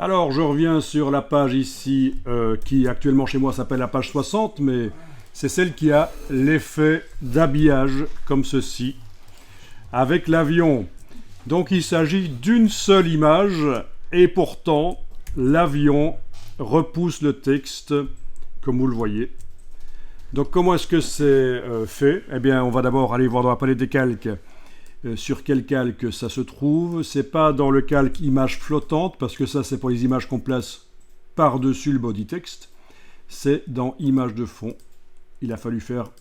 Alors, je reviens sur la page ici, qui actuellement chez moi s'appelle la page 60, mais c'est celle qui a l'effet d'habillage, comme ceci, avec l'avion. Donc, il s'agit d'une seule image, et pourtant, l'avion repousse le texte, comme vous le voyez. Donc, comment est-ce que c'est fait? Eh bien, on va d'abord aller voir dans la palette des calques sur quel calque ça se trouve. C'est pas dans le calque image flottante, parce que ça, c'est pour les images qu'on place par-dessus le body text. C'est dans image de fond. Il a fallu faire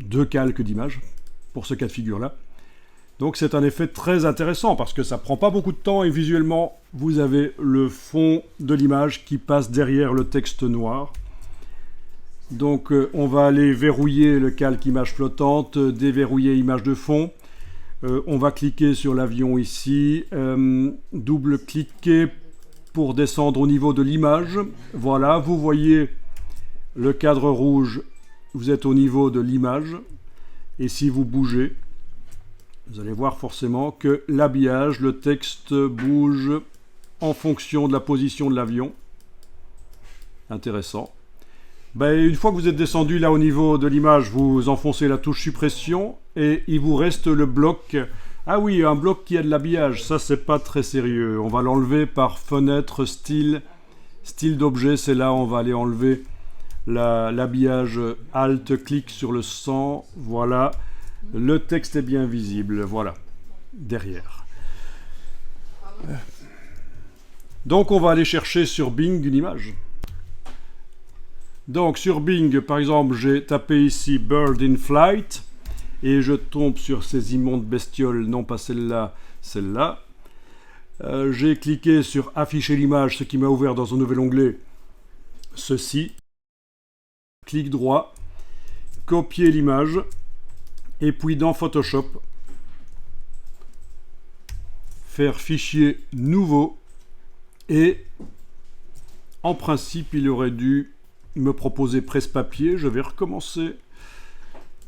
2 calques d'images pour ce cas de figure-là. Donc, c'est un effet très intéressant, parce que ça prend pas beaucoup de temps, et visuellement, vous avez le fond de l'image qui passe derrière le texte noir. Donc, on va aller verrouiller le calque image flottante, déverrouiller image de fond. On va cliquer sur l'avion ici, double-cliquer pour descendre au niveau de l'image. Voilà, vous voyez le cadre rouge, vous êtes au niveau de l'image. Et si vous bougez, vous allez voir forcément que l'habillage, le texte bouge en fonction de la position de l'avion. Intéressant. Une fois que vous êtes descendu là au niveau de l'image, vous enfoncez la touche suppression et il vous reste le bloc. Ah oui, un bloc qui a de l'habillage, ça c'est pas très sérieux. On va l'enlever par fenêtre, style d'objet, c'est là on va aller enlever l'habillage. Alt, clic sur le 100, voilà. Le texte est bien visible, voilà, derrière. Donc on va aller chercher sur Bing une image. Donc sur Bing, par exemple, j'ai tapé ici Bird in Flight et je tombe sur ces immondes bestioles, non pas celle-là, celle-là. J'ai cliqué sur Afficher l'image, ce qui m'a ouvert dans un nouvel onglet ceci. Clic droit, copier l'image et puis dans Photoshop, faire fichier nouveau et en principe, il aurait dû me proposer presse-papier. Je vais recommencer.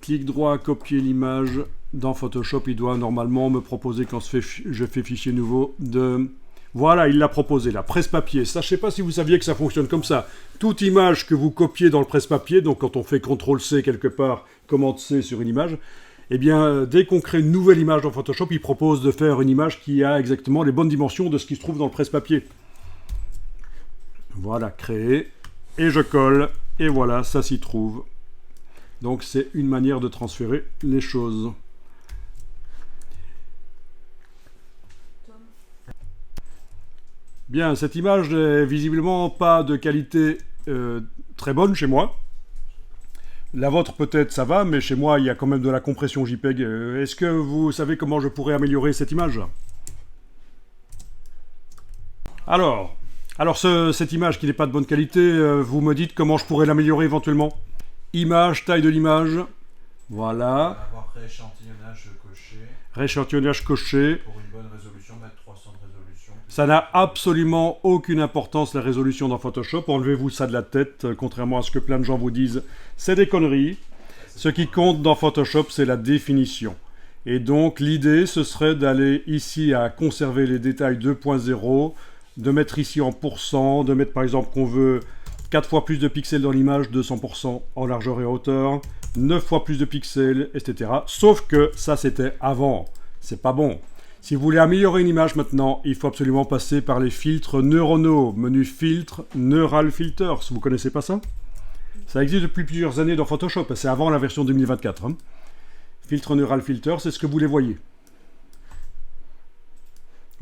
Clic droit, copier l'image. Dans Photoshop, il doit normalement me proposer quand je fais fichier nouveau de... Voilà, il l'a proposé là, presse-papier. Ça, je ne sais pas si vous saviez que ça fonctionne comme ça. Toute image que vous copiez dans le presse-papier, donc quand on fait CTRL-C quelque part, Commande-C sur une image, eh bien, dès qu'on crée une nouvelle image dans Photoshop, il propose de faire une image qui a exactement les bonnes dimensions de ce qui se trouve dans le presse-papier. Voilà, créer. Et je colle, et voilà, ça s'y trouve. Donc c'est une manière de transférer les choses. Bien, cette image n'est visiblement pas de qualité très bonne chez moi. La vôtre peut-être ça va, mais chez moi il y a quand même de la compression JPEG. Est-ce que vous savez comment je pourrais améliorer cette image? Alors cette image qui n'est pas de bonne qualité, vous me dites comment je pourrais l'améliorer éventuellement. Image, taille de l'image. Voilà. On va avoir rééchantillonnage coché. Rééchantillonnage coché. Pour une bonne résolution, mettre 300 de résolution. Ça n'a absolument aucune importance la résolution dans Photoshop. Enlevez-vous ça de la tête, contrairement à ce que plein de gens vous disent. C'est des conneries. Ce qui compte dans Photoshop, c'est la définition. Et donc l'idée, ce serait d'aller ici à conserver les détails 2.0, de mettre ici en pourcent, de mettre par exemple qu'on veut 4 fois plus de pixels dans l'image, 200% en largeur et hauteur, 9 fois plus de pixels, etc. Sauf que ça c'était avant, c'est pas bon. Si vous voulez améliorer une image maintenant, il faut absolument passer par les filtres neuronaux, menu filtre, Neural Filters, vous connaissez pas ça? Ça existe depuis plusieurs années dans Photoshop, c'est avant la version 2024. Hein. Filtre Neural Filters, c'est ce que vous les voyez.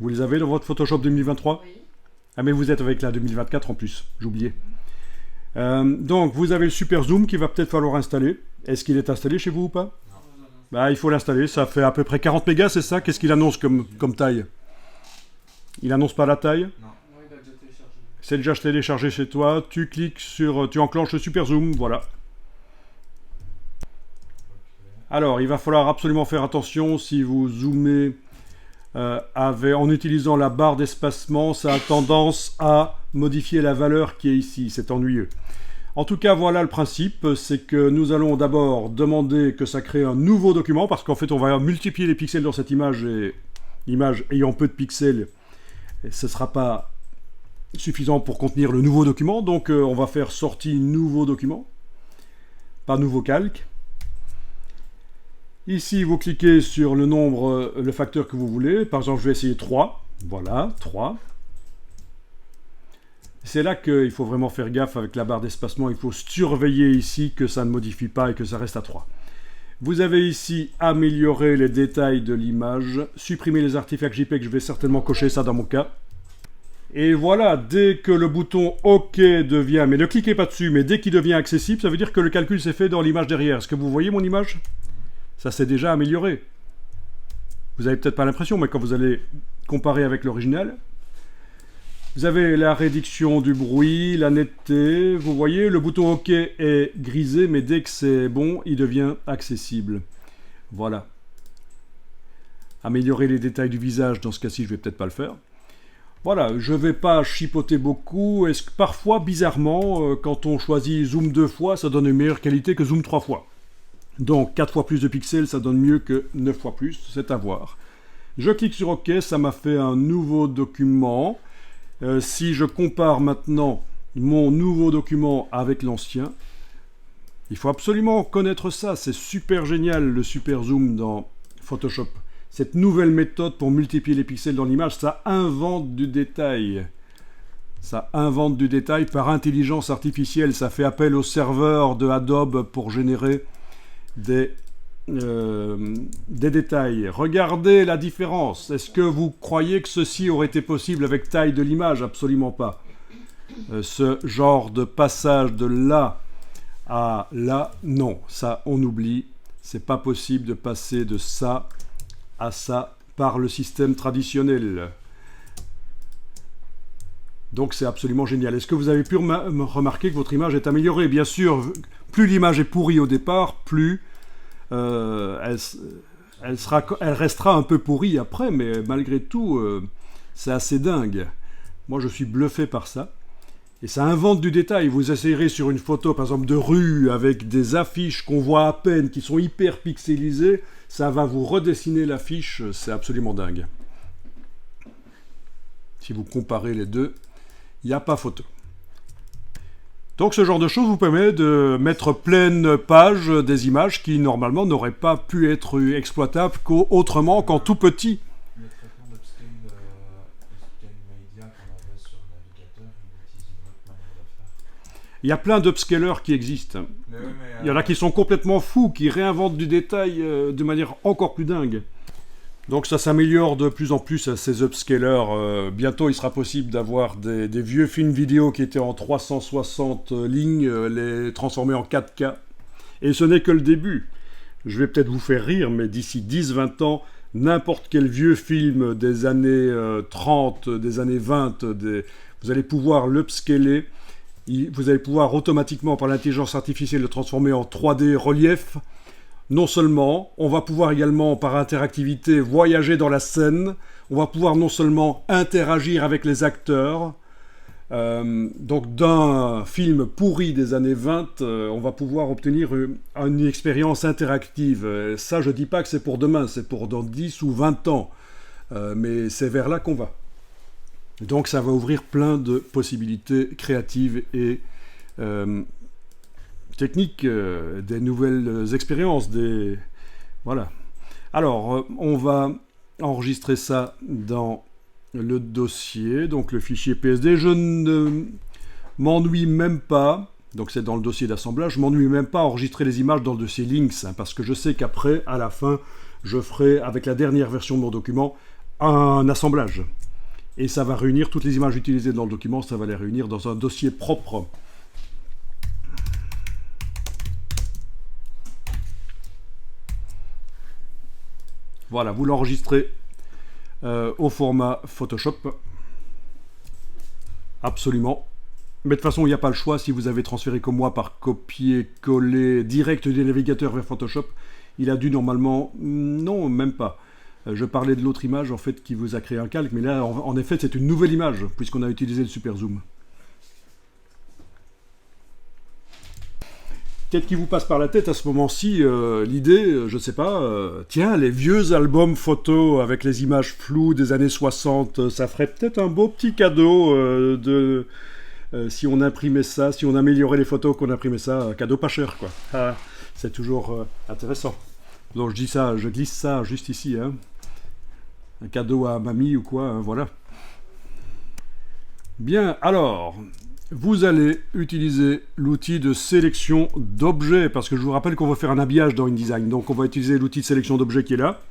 Vous les avez dans votre Photoshop 2023? Oui. Ah mais vous êtes avec la 2024 en plus, j'oubliais. Donc vous avez le super zoom qui va peut-être falloir installer. Est-ce qu'il est installé chez vous ou pas? Non. Il faut l'installer, ça fait à peu près 40 mégas, c'est ça? Qu'est-ce qu'il annonce comme taille? Il annonce pas la taille? Non. Non, il a déjà téléchargé. C'est déjà téléchargé chez toi, tu cliques sur... tu enclenches le super zoom, voilà. Okay. Alors, il va falloir absolument faire attention si vous zoomez en utilisant la barre d'espacement, ça a tendance à modifier la valeur qui est ici, c'est ennuyeux. En tout cas, voilà le principe, c'est que nous allons d'abord demander que ça crée un nouveau document, parce qu'en fait, on va multiplier les pixels dans cette image, et l'image ayant peu de pixels, ce ne sera pas suffisant pour contenir le nouveau document. Donc on va faire sortie nouveau document, pas nouveau calque. Ici, vous cliquez sur le nombre, le facteur que vous voulez. Par exemple, je vais essayer 3. Voilà, 3. C'est là qu'il faut vraiment faire gaffe avec la barre d'espacement. Il faut surveiller ici que ça ne modifie pas et que ça reste à 3. Vous avez ici améliorer les détails de l'image, supprimer les artefacts JPEG, je vais certainement cocher ça dans mon cas. Et voilà, dès que le bouton OK devient, mais ne cliquez pas dessus, mais dès qu'il devient accessible, ça veut dire que le calcul s'est fait dans l'image derrière. Est-ce que vous voyez mon image? Ça s'est déjà amélioré. Vous n'avez peut-être pas l'impression, mais quand vous allez comparer avec l'original, vous avez la réduction du bruit, la netteté. Vous voyez, le bouton OK est grisé, mais dès que c'est bon, il devient accessible. Voilà. Améliorer les détails du visage, dans ce cas-ci, je vais peut-être pas le faire. Voilà, je ne vais pas chipoter beaucoup. Est-ce que parfois, bizarrement, quand on choisit zoom 2 fois, ça donne une meilleure qualité que zoom 3 fois. Donc 4 fois plus de pixels, ça donne mieux que 9 fois plus, c'est à voir. Je clique sur OK, ça m'a fait un nouveau document. Si je compare maintenant mon nouveau document avec l'ancien, il faut absolument connaître ça, c'est super génial le super zoom dans Photoshop. Cette nouvelle méthode pour multiplier les pixels dans l'image, ça invente du détail. Ça invente du détail par intelligence artificielle, ça fait appel au serveur de Adobe pour générer des détails. Regardez la différence. Est-ce que vous croyez que ceci aurait été possible avec taille de l'image? Absolument pas. Ce genre de passage de là à là, non. Ça, on oublie. C'est pas possible de passer de ça à ça par le système traditionnel. Donc c'est absolument génial. Est-ce que vous avez pu remarquer que votre image est améliorée? Bien sûr, plus l'image est pourrie au départ, plus elle restera un peu pourrie après, mais malgré tout, c'est assez dingue. Moi, je suis bluffé par ça. Et ça invente du détail. Vous essayerez sur une photo, par exemple, de rue, avec des affiches qu'on voit à peine, qui sont hyper pixelisées, ça va vous redessiner l'affiche, c'est absolument dingue. Si vous comparez les deux, il n'y a pas photo. Donc ce genre de choses vous permet de mettre pleine page des images qui normalement n'auraient pas pu être exploitables autrement qu'en tout petit. Le traitement d'upscale média qu'on avait sur le navigateur, il utilise une autre manière de faire. Il y a plein d'upscalers qui existent. Il y en a qui sont complètement fous, qui réinventent du détail de manière encore plus dingue. Donc ça s'améliore de plus en plus ces upscalers. Bientôt il sera possible d'avoir des vieux films vidéo qui étaient en 360 lignes, les transformer en 4K. Et ce n'est que le début. Je vais peut-être vous faire rire, mais d'ici 10-20 ans, n'importe quel vieux film des années 30, des années 20, vous allez pouvoir l'upscaler. Vous allez pouvoir automatiquement, par l'intelligence artificielle, le transformer en 3D relief. Non seulement, on va pouvoir également, par interactivité, voyager dans la scène. On va pouvoir non seulement interagir avec les acteurs. Donc d'un film pourri des années 20, on va pouvoir obtenir une expérience interactive. Ça, je ne dis pas que c'est pour demain, c'est pour dans 10 ou 20 ans. Mais c'est vers là qu'on va. Donc ça va ouvrir plein de possibilités créatives et techniques, des nouvelles expériences, voilà. Alors, on va enregistrer ça dans le dossier, donc le fichier PSD. Je ne m'ennuie même pas, donc c'est dans le dossier d'assemblage, je ne m'ennuie même pas à enregistrer les images dans le dossier Links, parce que je sais qu'après, à la fin, je ferai, avec la dernière version de mon document, un assemblage. Et ça va réunir toutes les images utilisées dans le document, ça va les réunir dans un dossier propre. Voilà, vous l'enregistrez au format Photoshop. Absolument. Mais de toute façon, il n'y a pas le choix. Si vous avez transféré comme moi par copier-coller direct des navigateurs vers Photoshop, il a dû normalement... Non, même pas. Je parlais de l'autre image, en fait, qui vous a créé un calque. Mais là, en effet, c'est une nouvelle image, puisqu'on a utilisé le super zoom. peut-être qu'il vous passe par la tête à ce moment-ci l'idée, je ne sais pas, tiens, les vieux albums photos avec les images floues des années 60, ça ferait peut-être un beau petit cadeau si on imprimait ça, si on améliorait les photos, qu'on imprimait ça, un cadeau pas cher, quoi. Ah, c'est toujours intéressant. Donc je dis ça, je glisse ça juste ici, hein. Un cadeau à mamie ou quoi, hein, voilà. Bien, alors, vous allez utiliser l'outil de sélection d'objets, parce que je vous rappelle qu'on va faire un habillage dans InDesign, donc on va utiliser l'outil de sélection d'objets qui est là.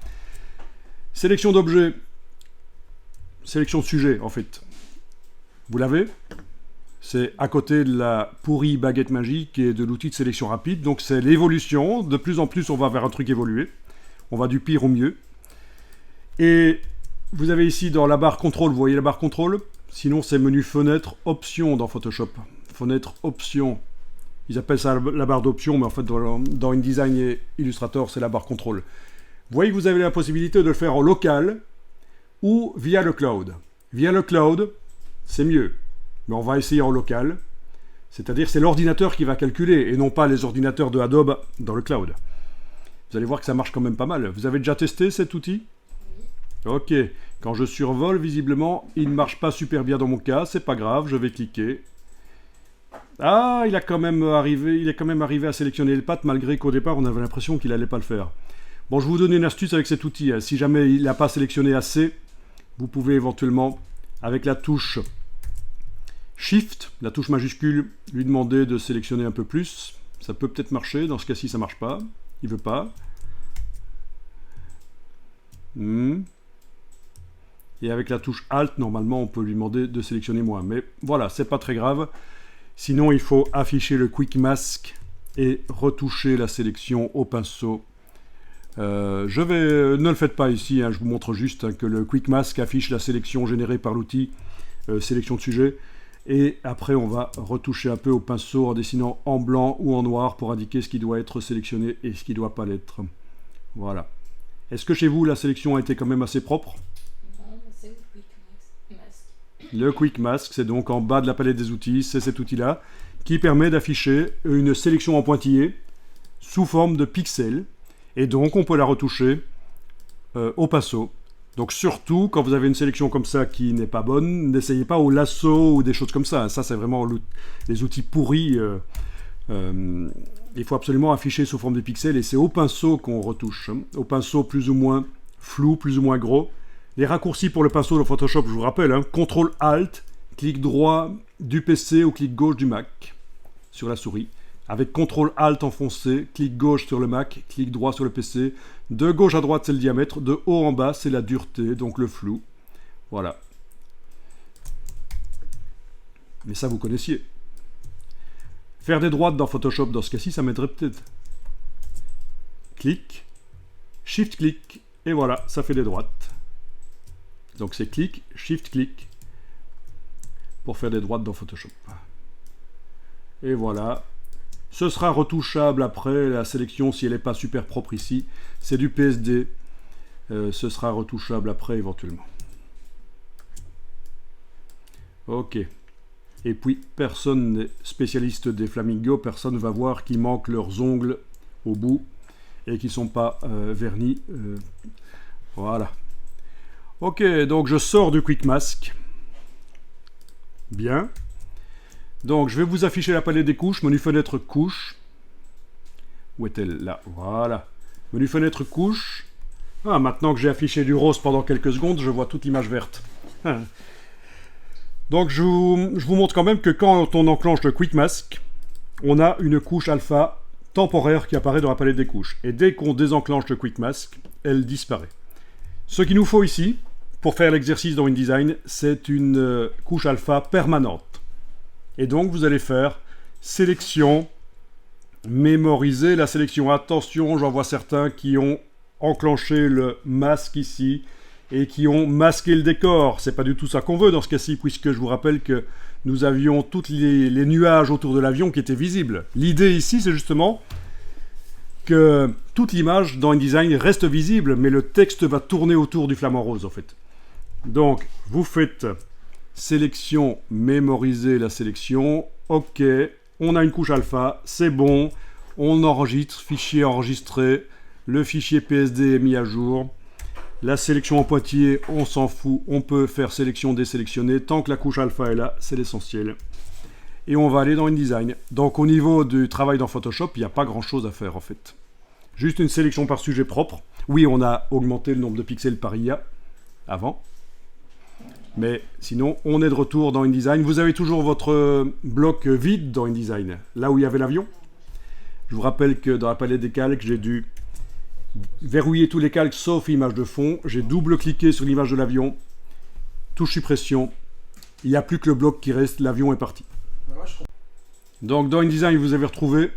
Sélection d'objets, sélection de sujet, en fait. Vous l'avez ? C'est à côté de la pourrie baguette magique et de l'outil de sélection rapide, donc c'est l'évolution. De plus en plus, on va vers un truc évolué. On va du pire au mieux. Et vous avez ici dans la barre contrôle, vous voyez la barre contrôle ? Sinon, c'est menu fenêtre option dans Photoshop. Fenêtre option. Ils appellent ça la barre d'options, mais en fait, dans InDesign et Illustrator, c'est la barre contrôle. Vous voyez que vous avez la possibilité de le faire en local ou via le cloud. Via le cloud, c'est mieux. Mais on va essayer en local. C'est-à-dire, c'est l'ordinateur qui va calculer et non pas les ordinateurs de Adobe dans le cloud. Vous allez voir que ça marche quand même pas mal. Vous avez déjà testé cet outil ? Ok. Quand je survole, visiblement, il ne marche pas super bien dans mon cas. C'est pas grave, je vais cliquer. Ah, il est quand même arrivé à sélectionner le path, malgré qu'au départ, on avait l'impression qu'il n'allait pas le faire. Bon, je vais vous donner une astuce avec cet outil. Si jamais il n'a pas sélectionné assez, vous pouvez éventuellement, avec la touche Shift, la touche majuscule, lui demander de sélectionner un peu plus. Ça peut peut-être marcher. Dans ce cas-ci, ça ne marche pas. Il ne veut pas. Et avec la touche Alt, normalement, on peut lui demander de sélectionner moins. Mais voilà, c'est pas très grave. Sinon, il faut afficher le Quick Mask et retoucher la sélection au pinceau. Ne le faites pas ici, hein, je vous montre juste que le Quick Mask affiche la sélection générée par l'outil sélection de sujet. Et après, on va retoucher un peu au pinceau en dessinant en blanc ou en noir pour indiquer ce qui doit être sélectionné et ce qui ne doit pas l'être. Voilà. Est-ce que chez vous, la sélection a été quand même assez propre ? Non, c'est le Quick Mask. Le Quick Mask, c'est donc en bas de la palette des outils, c'est cet outil-là qui permet d'afficher une sélection en pointillé sous forme de pixels. Et donc, on peut la retoucher au pinceau. Donc surtout, quand vous avez une sélection comme ça qui n'est pas bonne, n'essayez pas au lasso ou des choses comme ça. Ça, c'est vraiment les outils pourris. Il faut absolument afficher sous forme de pixels et c'est au pinceau qu'on retouche. Au pinceau plus ou moins flou, plus ou moins gros. Les raccourcis pour le pinceau dans Photoshop, je vous rappelle, CTRL-ALT, clic droit du PC ou clic gauche du Mac sur la souris. Avec CTRL-ALT enfoncé, clic gauche sur le Mac, clic droit sur le PC. De gauche à droite, c'est le diamètre. De haut en bas, c'est la dureté, donc le flou. Voilà. Mais ça, vous connaissiez. Faire des droites dans Photoshop, dans ce cas-ci, ça m'aiderait peut-être. Clic, Shift-clic, et voilà, ça fait des droites. Donc c'est clic, Shift-clic, pour faire des droites dans Photoshop. Et voilà. Ce sera retouchable après, la sélection, si elle n'est pas super propre ici. C'est du PSD. Ce sera retouchable après, éventuellement. Ok. Et puis, personne n'est spécialiste des flamingos. Personne va voir qu'il manque leurs ongles au bout et qu'ils ne sont pas vernis. Voilà. Ok, donc je sors du Quick Mask. Bien. Donc, je vais vous afficher la palette des couches. Menu fenêtre couche. Où est-elle? Là, voilà. Menu fenêtre couche. Ah, maintenant que j'ai affiché du rose pendant quelques secondes, je vois toute l'image verte. Donc, je vous montre quand même que quand on enclenche le Quick Mask, on a une couche alpha temporaire qui apparaît dans la palette des couches. Et dès qu'on désenclenche le Quick Mask, elle disparaît. Ce qu'il nous faut ici, pour faire l'exercice dans InDesign, c'est une couche alpha permanente. Et donc, vous allez faire sélection, mémoriser la sélection. Attention, j'en vois certains qui ont enclenché le masque ici et qui ont masqué le décor. C'est pas du tout ça qu'on veut dans ce cas-ci, puisque je vous rappelle que nous avions tous les nuages autour de l'avion qui étaient visibles. L'idée ici, c'est justement que toute l'image dans InDesign reste visible, mais le texte va tourner autour du flamant rose, en fait. Donc, vous faites sélection, mémoriser la sélection. Ok, on a une couche alpha, c'est bon. On enregistre, fichier enregistré, le fichier PSD est mis à jour. La sélection en pointillé, on s'en fout, on peut faire sélection, désélectionner. Tant que la couche alpha est là, c'est l'essentiel. Et on va aller dans InDesign. Donc au niveau du travail dans Photoshop, il n'y a pas grand chose à faire en fait. Juste une sélection par sujet propre. Oui, on a augmenté le nombre de pixels par IA avant. Mais sinon, on est de retour dans InDesign. Vous avez toujours votre bloc vide dans InDesign, là où il y avait l'avion. Je vous rappelle que dans la palette des calques, j'ai dû verrouiller tous les calques sauf l'image de fond. J'ai double-cliqué sur l'image de l'avion. Touche suppression. Il n'y a plus que le bloc qui reste. L'avion est parti. Donc dans InDesign, vous avez retrouvé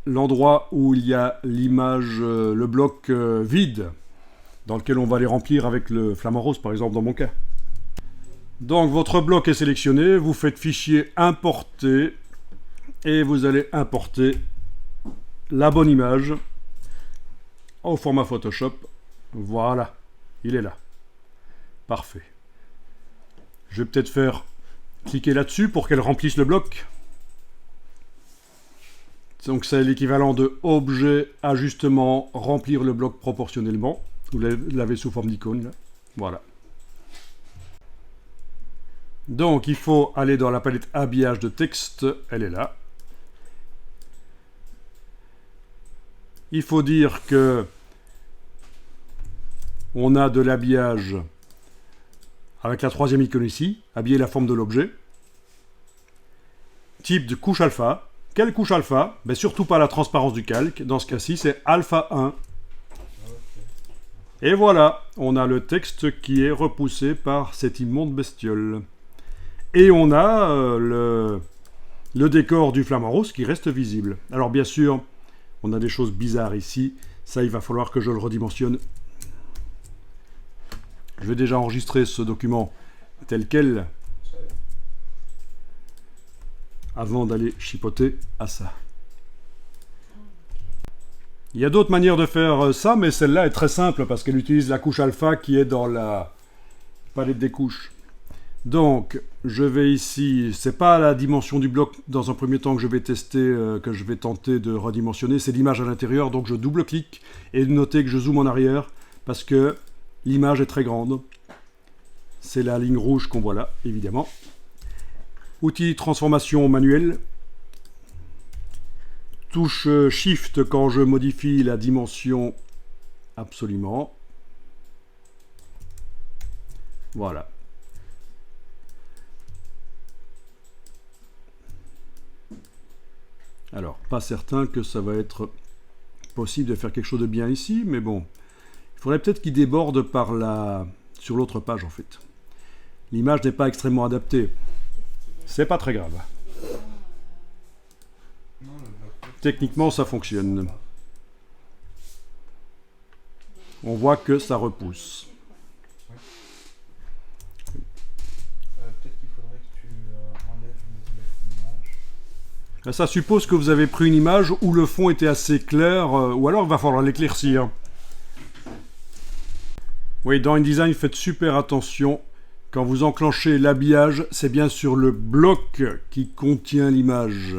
l'endroit où il y a l'image, le bloc vide, dans lequel on va les remplir avec le flamant rose, par exemple, dans mon cas. Donc votre bloc est sélectionné. Vous faites fichier importer. Et vous allez importer la bonne image au format Photoshop. Voilà, il est là. Parfait. Je vais peut-être faire cliquer là-dessus pour qu'elle remplisse le bloc. Donc c'est l'équivalent de objet, ajustement, remplir le bloc proportionnellement. Vous l'avez sous forme d'icône là. Voilà. Donc il faut aller dans la palette habillage de texte, elle est là. Il faut dire que on a de l'habillage avec la troisième icône ici, habiller la forme de l'objet. Type de couche alpha. Quelle couche alpha? Ben, surtout pas la transparence du calque. Dans ce cas-ci, c'est alpha 1. Et voilà, on a le texte qui est repoussé par cette immonde bestiole. Et on a le décor du flamant rose qui reste visible. Alors bien sûr, on a des choses bizarres ici. Ça, il va falloir que je le redimensionne. Je vais déjà enregistrer ce document tel quel avant d'aller chipoter à ça. Il y a d'autres manières de faire ça, mais celle-là est très simple parce qu'elle utilise la couche alpha qui est dans la palette des couches. Donc, je vais ici, c'est pas la dimension du bloc dans un premier temps que je vais tester, que je vais tenter de redimensionner, c'est l'image à l'intérieur, donc je double-clique et notez que je zoome en arrière parce que l'image est très grande. C'est la ligne rouge qu'on voit là, évidemment. Outil transformation manuelle. Touche Shift quand je modifie la dimension absolument. Voilà. Alors, pas certain que ça va être possible de faire quelque chose de bien ici, mais bon. Il faudrait peut-être qu'il déborde par sur l'autre page, en fait. L'image n'est pas extrêmement adaptée. C'est pas très grave. Techniquement, ça fonctionne. On voit que ça repousse. Peut-être qu'il faudrait que tu enlèves l'image. Ça suppose que vous avez pris une image où le fond était assez clair, ou alors il va falloir l'éclaircir. Oui, dans InDesign, faites super attention. Quand vous enclenchez l'habillage, c'est bien sur le bloc qui contient l'image.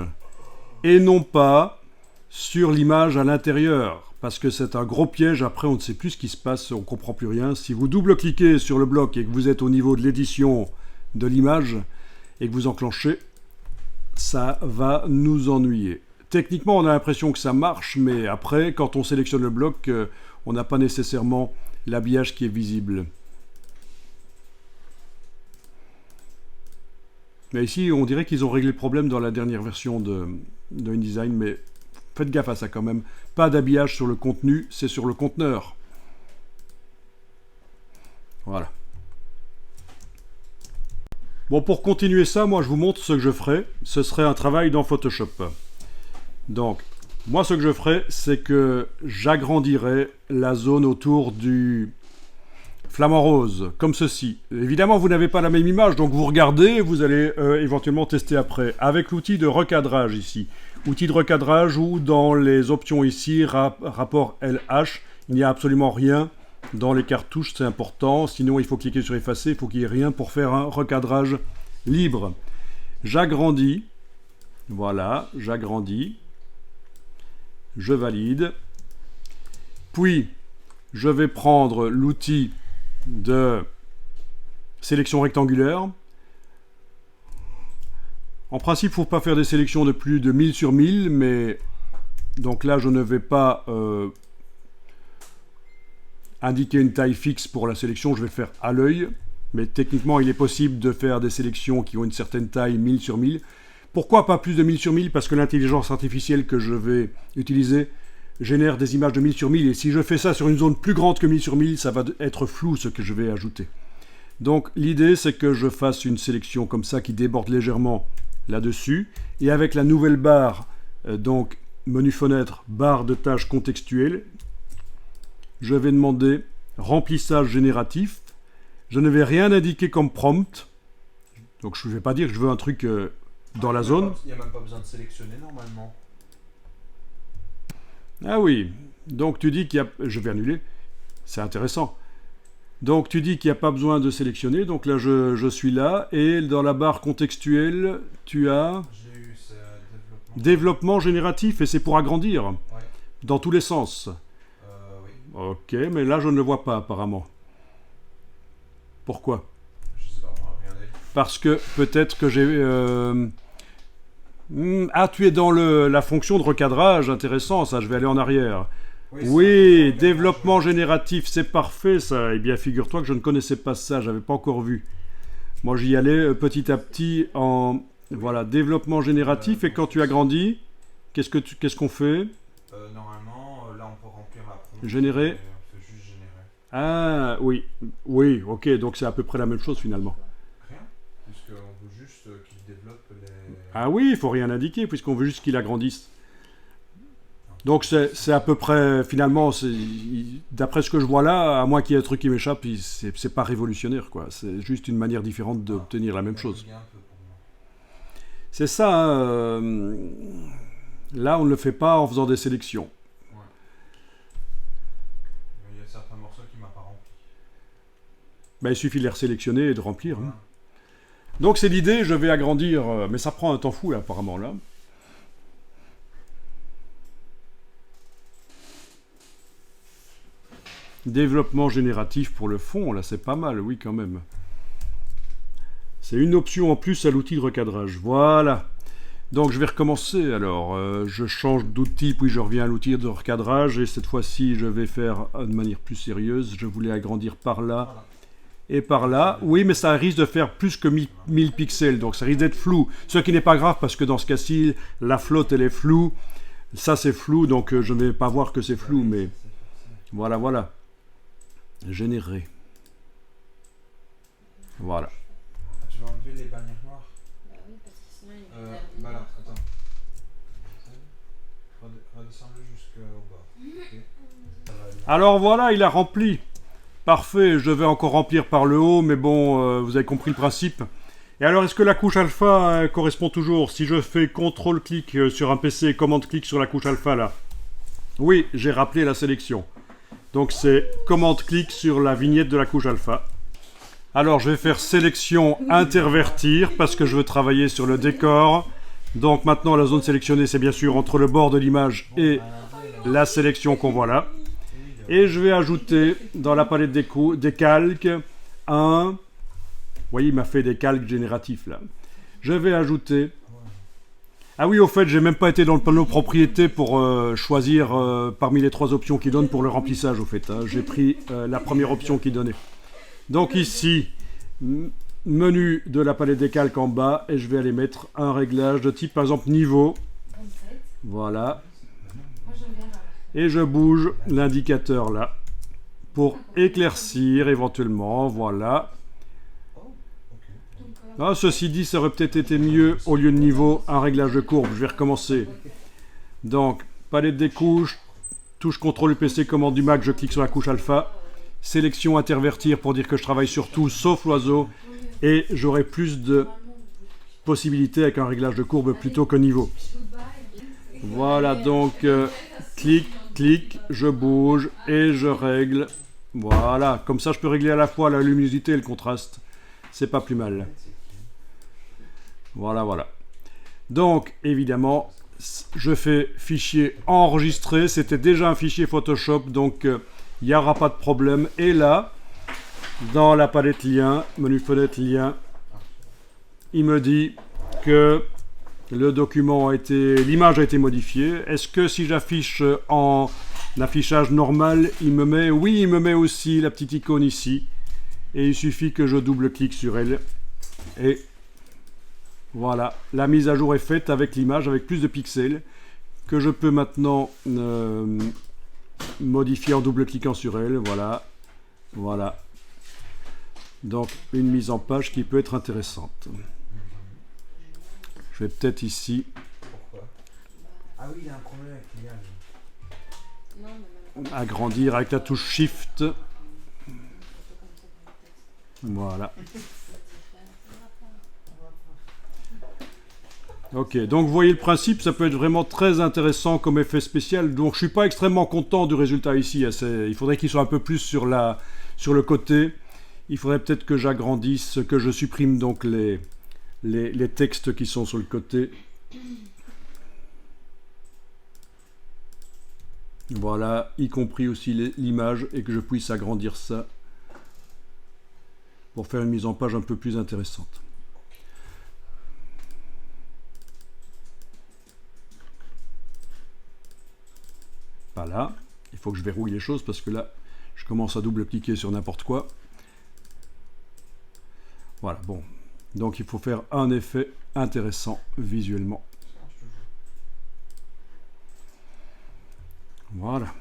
Et non pas sur l'image à l'intérieur. Parce que c'est un gros piège, après on ne sait plus ce qui se passe, on ne comprend plus rien. Si vous double-cliquez sur le bloc et que vous êtes au niveau de l'édition de l'image, et que vous enclenchez, ça va nous ennuyer. Techniquement, on a l'impression que ça marche, mais après, quand on sélectionne le bloc, on n'a pas nécessairement l'habillage qui est visible. Mais ici, on dirait qu'ils ont réglé le problème dans la dernière version de InDesign, mais faites gaffe à ça quand même. Pas d'habillage sur le contenu, c'est sur le conteneur. Voilà. Bon, pour continuer ça, moi je vous montre ce que je ferai. Ce serait un travail dans Photoshop. Donc, moi ce que je ferai, c'est que j'agrandirai la zone autour du flamant rose, comme ceci. Évidemment, vous n'avez pas la même image, donc vous regardez, vous allez éventuellement tester après. Avec l'outil de recadrage ici. Outil de recadrage où dans les options ici, rapport LH, il n'y a absolument rien. Dans les cartouches, c'est important. Sinon, il faut cliquer sur effacer, il faut qu'il n'y ait rien pour faire un recadrage libre. J'agrandis. Voilà, j'agrandis. Je valide. Puis, je vais prendre l'outil de sélection rectangulaire. En principe, il ne faut pas faire des sélections de plus de 1000 sur 1000, mais donc là, je ne vais pas indiquer une taille fixe pour la sélection, je vais le faire à l'œil. Mais techniquement, il est possible de faire des sélections qui ont une certaine taille, 1000 sur 1000. Pourquoi pas plus de 1000 sur 1000? Parce que l'intelligence artificielle que je vais utiliser génère des images de 1000 sur 1000. Et si je fais ça sur une zone plus grande que 1000 sur 1000, ça va être flou ce que je vais ajouter. Donc l'idée, c'est que je fasse une sélection comme ça qui déborde légèrement là-dessus. Et avec la nouvelle barre, donc menu fenêtre, barre de tâches contextuelles, je vais demander remplissage génératif. Je ne vais rien indiquer comme prompt. Donc je ne vais pas dire que je veux un truc dans la zone. Il n'y a même pas besoin de sélectionner normalement. Ah oui. Donc tu dis qu'il y a... Je vais annuler. C'est intéressant. Donc tu dis qu'il n'y a pas besoin de sélectionner. Donc là je suis là. Et dans la barre contextuelle, tu as... J'ai eu ce Développement génératif. Et c'est pour agrandir. Ouais. Dans tous les sens. Oui. Ok, mais là je ne le vois pas apparemment. Pourquoi? Je sais pas, regardez. Parce que peut-être que j'ai... Ah, tu es dans la fonction de recadrage, intéressant ça, je vais aller en arrière. Oui, développement génératif, c'est parfait ça. Eh bien, figure-toi que je ne connaissais pas ça, j'avais pas encore vu. Moi, j'y allais petit à petit en... Voilà, développement génératif, et quand tu agrandis, qu'est-ce qu'on fait? Normalement, là, on peut remplir la prompt. Générer. On fait juste générer. Ah, oui. Oui, ok, donc c'est à peu près la même chose finalement. Rien, puisqu'on veut juste qu'il développe les... Ah oui, il faut rien indiquer, puisqu'on veut juste qu'il agrandisse. Donc c'est à peu près, finalement, d'après ce que je vois là, à moins qu'il y ait un truc qui m'échappe, c'est pas révolutionnaire, quoi. C'est juste une manière différente d'obtenir la même chose. C'est ça, hein, là on ne le fait pas en faisant des sélections. Ouais. Il y a certains morceaux qui ne m'ont pas rempli. Ben, il suffit de les resélectionner et de remplir. Voilà. Hein. Donc c'est l'idée, je vais agrandir, mais ça prend un temps fou là, apparemment là. Développement génératif pour le fond, là c'est pas mal, oui quand même. C'est une option en plus à l'outil de recadrage. Voilà. Donc je vais recommencer alors. Je change d'outil, puis je reviens à l'outil de recadrage. Et cette fois-ci, je vais faire de manière plus sérieuse. Je voulais agrandir par là. Voilà. Et par là. Oui, mais ça risque de faire plus que 1000 pixels. Donc ça risque d'être flou. Ce qui n'est pas grave parce que dans ce cas-ci, la flotte, elle est floue. Ça, c'est flou. Donc je ne vais pas voir que c'est flou. Mais voilà, voilà. Générer. Voilà. Tu vas enlever les bannières noires. Bah oui, parce que sinon il va faire Bah là, attends. Redescends-le jusqu'au bas. Okay. Ça va aller. Alors voilà, il a rempli. Parfait, je vais encore remplir par le haut, mais bon, vous avez compris le principe. Et alors, est-ce que la couche alpha correspond toujours? Si je fais CTRL-clic sur un PC et commande-clic sur la couche alpha, là. Oui, j'ai rappelé la sélection. Donc c'est commande-clic sur la vignette de la couche alpha. Alors, je vais faire sélection intervertir, parce que je veux travailler sur le décor. Donc maintenant, la zone sélectionnée, c'est bien sûr entre le bord de l'image et la sélection qu'on voit là. Et je vais ajouter dans la palette des calques un... Vous voyez, il m'a fait des calques génératifs là. Je vais ajouter... Ah oui, au fait, j'ai même pas été dans le panneau propriété pour choisir parmi les 3 options qu'il donne pour le remplissage, au fait. Hein. J'ai pris la première option qu'il donnait. Donc ici, menu de la palette des calques en bas, et je vais aller mettre un réglage de type, par exemple, niveau. Voilà. Et je bouge l'indicateur là pour éclaircir éventuellement, voilà. Ah, ceci dit, ça aurait peut-être été mieux au lieu de niveau, un réglage de courbe. Je vais recommencer. Donc, palette des couches, touche CTRL PC, commande du Mac, je clique sur la couche alpha. Sélection intervertir pour dire que je travaille sur tout sauf l'oiseau. Et j'aurai plus de possibilités avec un réglage de courbe plutôt que niveau. Voilà, donc clic, clic, je bouge et je règle. Voilà, comme ça je peux régler à la fois la luminosité et le contraste. C'est pas plus mal. Voilà, voilà. Donc, évidemment, je fais fichier enregistré. C'était déjà un fichier Photoshop, donc il n'y aura pas de problème. Et là, dans la palette lien, menu fenêtre lien, il me dit que le document a été, l'image a été modifiée. Est-ce que si j'affiche en affichage normal, il me met, oui, il me met aussi la petite icône ici. Et il suffit que je double-clique sur elle. Et voilà, la mise à jour est faite avec l'image, avec plus de pixels, que je peux maintenant modifier en double-cliquant sur elle. Voilà, voilà. Donc, une mise en page qui peut être intéressante. Je vais peut-être ici Pourquoi? Ah oui, il a un problème avec l'image. Non, mais même agrandir avec la touche Shift. un peu comme ça dans le texte. Voilà. C'est différent. Ok, donc vous voyez le principe, ça peut être vraiment très intéressant comme effet spécial. Donc je suis pas extrêmement content du résultat ici. Il faudrait qu'il soit un peu plus sur le côté. Il faudrait peut-être que j'agrandisse, que je supprime donc les textes qui sont sur le côté. Voilà, y compris aussi l'image, et que je puisse agrandir ça pour faire une mise en page un peu plus intéressante. Voilà, il faut que je verrouille les choses parce que là, je commence à double-cliquer sur n'importe quoi. Voilà, bon. Donc il faut faire un effet intéressant visuellement. Voilà.